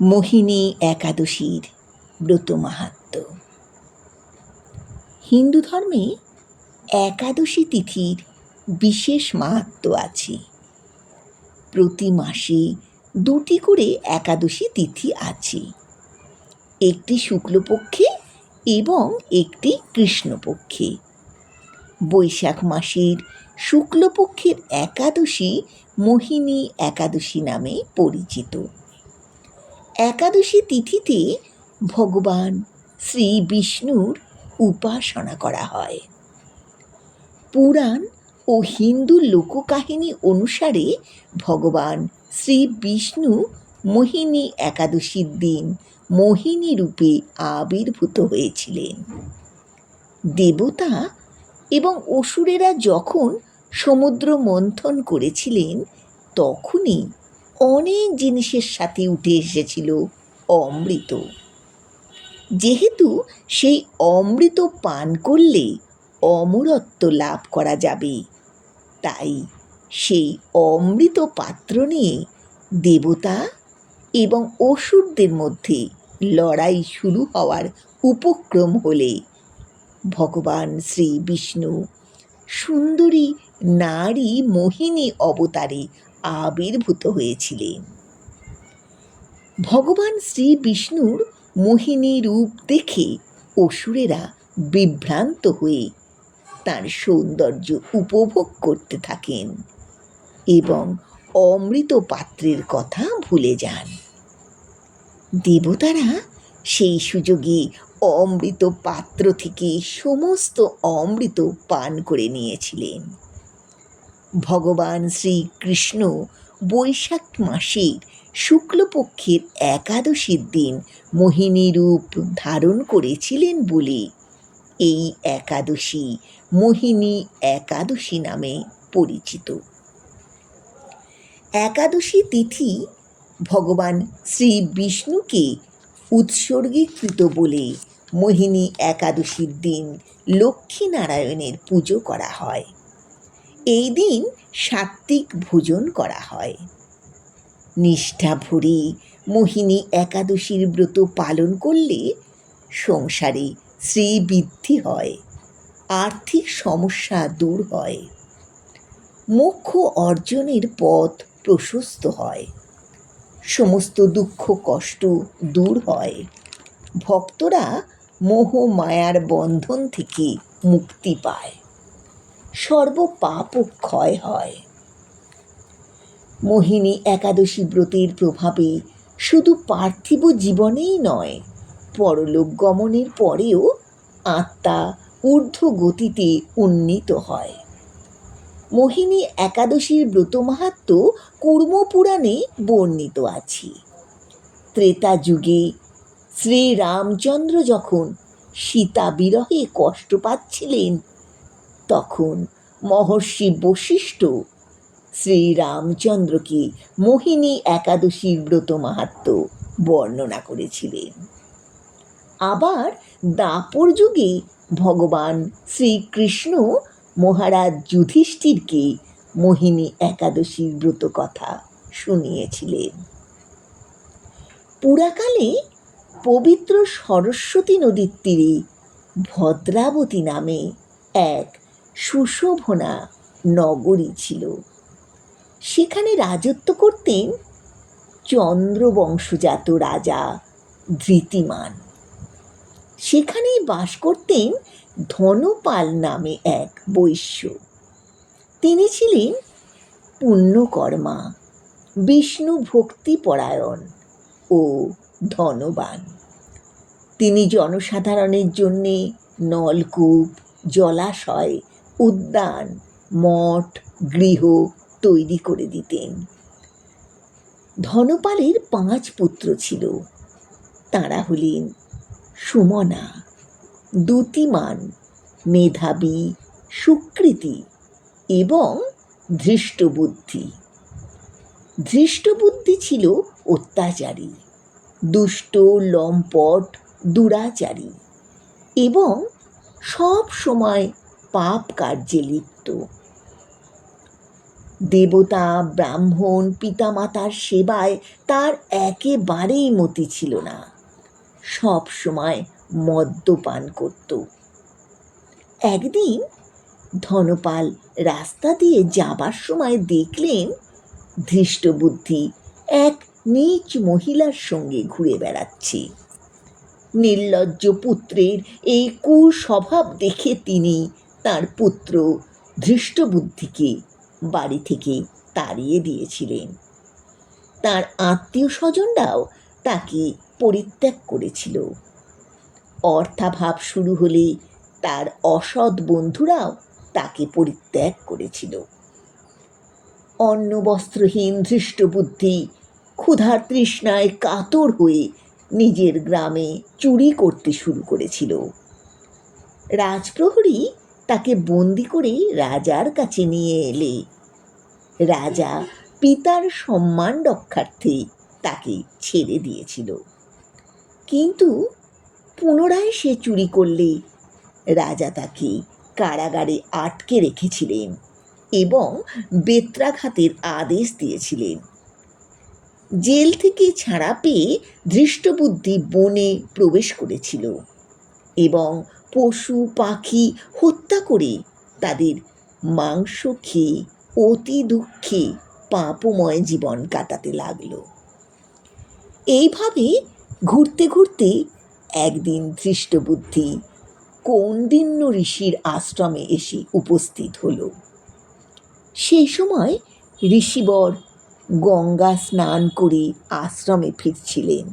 মোহিনী একাদশীর ব্রত মাহাত্ম্য। হিন্দু ধর্মে একাদশী তিথির বিশেষ মাহাত্ম্য আছে। প্রতি মাসে 2টি করে একাদশী তিথি আছে, একটি শুক্লপক্ষে এবং একটি কৃষ্ণপক্ষে। বৈশাখ মাসের শুক্লপক্ষের একাদশী মোহিনী একাদশী নামে পরিচিত। একাদশী তিথিতে ভগবান শ্রী বিষ্ণুর উপাসনা করা হয়। পুরাণ ও হিন্দু লোককাহিনী অনুসারে ভগবান শ্রী বিষ্ণু মোহিনী একাদশীর দিন মোহিনী রূপে আবির্ভূত হয়েছিলেন। দেবতা এবং অসুরেরা যখন সমুদ্র মন্থন করেছিলেন, তখনই অনেক জিনিসের সাথে উঠে এসেছিল অমৃত। যেহেতু সেই অমৃত পান করলে অমরত্ব লাভ করা যাবে, তাই সেই অমৃত পাত্র নিয়ে দেবতা এবং অসুরদের মধ্যে লড়াই শুরু হওয়ার উপক্রম হলে ভগবান শ্রী বিষ্ণু সুন্দরী নারী মোহিনী অবতারে আবির্ভূত হয়েছিলেন। ভগবান শ্রী বিষ্ণুর মোহিনী রূপ দেখে অসুরেরা বিভ্রান্ত হয়ে তার সৌন্দর্য উপভোগ করতে থাকেন এবং অমৃত পাত্রের কথা ভুলে যান। দেবতারা সেই সুযোগে অমৃত পাত্র থেকে সমস্ত অমৃত পান করে নিয়েছিলেন। ভগবান শ্রীকৃষ্ণ বৈশাখ মাসের শুক্লপক্ষের একাদশীর দিন মোহিনী রূপ ধারণ করেছিলেন বলে এই একাদশী মোহিনী একাদশী নামে পরিচিত। একাদশী তিথি ভগবান শ্রী বিষ্ণুকে উৎসর্গীকৃত বলে মোহিনী একাদশীর দিন লক্ষ্মীনারায়ণের পুজো করা হয়। এই দিন সাত্ত্বিক ভোজন করা হয়। নিষ্ঠা ভরে মোহিনী একাদশীর ব্রত পালন করলে সংসারে শ্রীবৃদ্ধি হয়, আর্থিক সমস্যা দূর হয়, মোক্ষ অর্জনের পথ প্রশস্ত হয়, সমস্ত দুঃখ কষ্ট দূর হয়, ভক্তরা মোহ মায়ার বন্ধন থেকে মুক্তি পায়, সর্বপাপ ক্ষয় হয়। মোহিনী একাদশী ব্রতের প্রভাবে শুধু পার্থিব জীবনেই নয়, পরলোক গমনের পরেও আত্মা ঊর্ধ্ব গতিতে উন্নীত হয়। মোহিনী একাদশীর ব্রত মাহাত্ম্য কুর্মপুরাণে বর্ণিত আছে। ত্রেতা যুগে শ্রীরামচন্দ্র যখন সীতা বিরহে কষ্ট পাচ্ছিলেন, তখন মহর্ষি বশিষ্ঠ শ্রীরামচন্দ্রকে মোহিনী একাদশীর ব্রত মাহাত্ম্য বর্ণনা করেছিলেন। আবার দ্বাপর যুগে ভগবান শ্রীকৃষ্ণ মহারাজ যুধিষ্ঠিরকে মোহিনী একাদশীর ব্রত কথা শুনিয়েছিলেন। পুরাকালে পবিত্র সরস্বতী নদীর তীরে ভদ্রাবতী নামে এক সুশোভনা নগরী ছিল। সেখানে রাজত্ব করতেন চন্দ্রবংশজাত রাজা ধৃতিমান। সেখানেই বাস করতেন ধনপাল নামে এক বৈশ্য। তিনি ছিলেন পুণ্যকর্মা, বিষ্ণু ভক্তিপরায়ণ ও ধনবান। তিনি জনসাধারণের জন্যে নলকূপ, জলাশয়, উদ্যান, মঠ, গৃহ তৈরি করে দিতেন। ধনপালের 5 পুত্র ছিল। তাঁরা হলেন সুমনা, দ্যুতিমান, মেধাবী, সুকৃতি এবং ধৃষ্টবুদ্ধি। ধৃষ্টবুদ্ধি ছিল অত্যাচারী, দুষ্ট, লম্পট, দুরাচারী এবং সব সময় পাপ কার্যে লিপ্ত। দেবতা ব্রাহ্মণ পিতামাতার সেবায় তার একেবারেই মতি ছিল না। সব সময় মদ্যপান করত। একদিন ধনপাল রাস্তা দিয়ে যাবার সময় দেখলেন ধৃষ্টবুদ্ধি এক নীচ মহিলার সঙ্গে ঘুরে বেড়াচ্ছে। নির্লজ্জ পুত্রের এই কুস্বভাব দেখে তিনি তার পুত্র ধৃষ্টবুদ্ধিকে বাড়ি থেকে তাড়িয়ে দিয়েছিলেন। তার আত্মীয় স্বজনরাও তাকে পরিত্যাগ করেছিল। অর্থাভাব শুরু হলে তার অসৎ বন্ধুরাও তাকে পরিত্যাগ করেছিল। অন্নবস্ত্রহীন ধৃষ্টবুদ্ধি ক্ষুধার তৃষ্ণায় কাতর হয়ে নিজের গ্রামে চুরি করতে শুরু করেছিল। রাজপ্রহরী তাকে বন্দি করে রাজার কাছে নিয়ে এলে রাজা পিতার সম্মান রক্ষার্থে তাকে ছেড়ে দিয়েছিল। কিন্তু পুনরায় সে চুরি করলে রাজা তাকে কারাগারে আটকে রেখেছিলেন এবং বেত্রাঘাতের আদেশ দিয়েছিলেন। জেল থেকে ছাড়া পেয়ে ধৃষ্টবুদ্ধি বনে প্রবেশ করেছিল এবং পশু পাখি হত্যা করে তাদের মাংস খেয়ে অতি দুঃখে পাপময় জীবন কাটাতে লাগল। এইভাবে ঘুরতে ঘুরতে একদিন ধৃষ্টবুদ্ধি কৌন্ডিন্য ঋষির আশ্রমে এসে উপস্থিত হল। সেই সময় ঋষিবর গঙ্গা স্নান করে আশ্রমে ফিরছিলেন।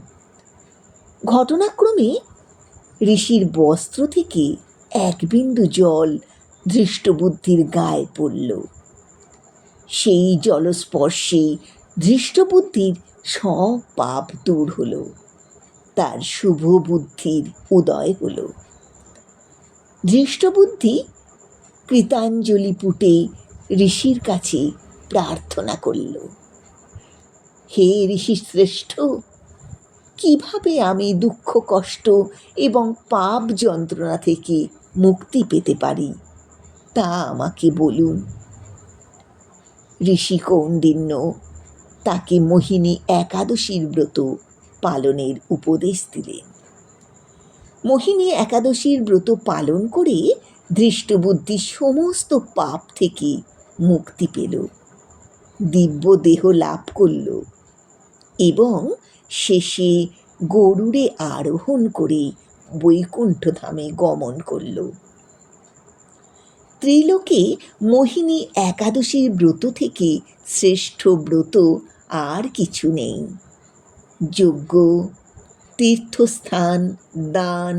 ঘটনাক্রমে ঋষির বস্ত্র থেকে এক বিন্দু জল ধৃষ্টবুদ্ধির গায়ে পড়ল। সেই জলস্পর্শে ধৃষ্টবুদ্ধির সব পাপ দূর হল, তার শুভ বুদ্ধির উদয় হল। ধৃষ্টবুদ্ধি কৃতাঞ্জলি পুটে ঋষির কাছে প্রার্থনা করল, হে ঋষি শ্রেষ্ঠ, কিভাবে আমি দুঃখ কষ্ট এবং পাপ যন্ত্রণা থেকে মুক্তি পেতে পারি তা আমাকে বলুন। ঋষি কৌন্ডিন্য তাকে মোহিনী একাদশীর ব্রত পালনের উপদেশ দিলেন। মোহিনী একাদশীর ব্রত পালন করে ধৃষ্টবুদ্ধি সমস্ত পাপ থেকে মুক্তি পেল, দিব্য দেহ লাভ করল এবং শেষে গরুড়ে আরোহণ করে বৈকুণ্ঠ ধামে গমন করল। ত্রিলোকে মোহিনী একাদশীর ব্রত থেকে শ্রেষ্ঠ ব্রত আর কিছু নেই। যজ্ঞ, তীর্থস্থান, দান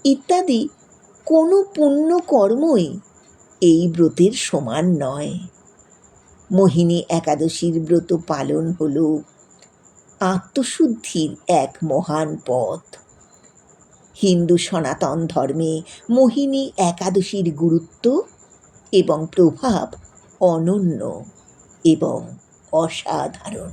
ইত্যাদি কোনো পুণ্য কর্মই এই ব্রতের সমান নয়। মোহিনী একাদশীর ব্রত পালন হল আত্মশুদ্ধির এক মহান পথ। হিন্দু সনাতন ধর্মে মোহিনী একাদশীর গুরুত্ব এবং প্রভাব অনন্য এবং অসাধারণ।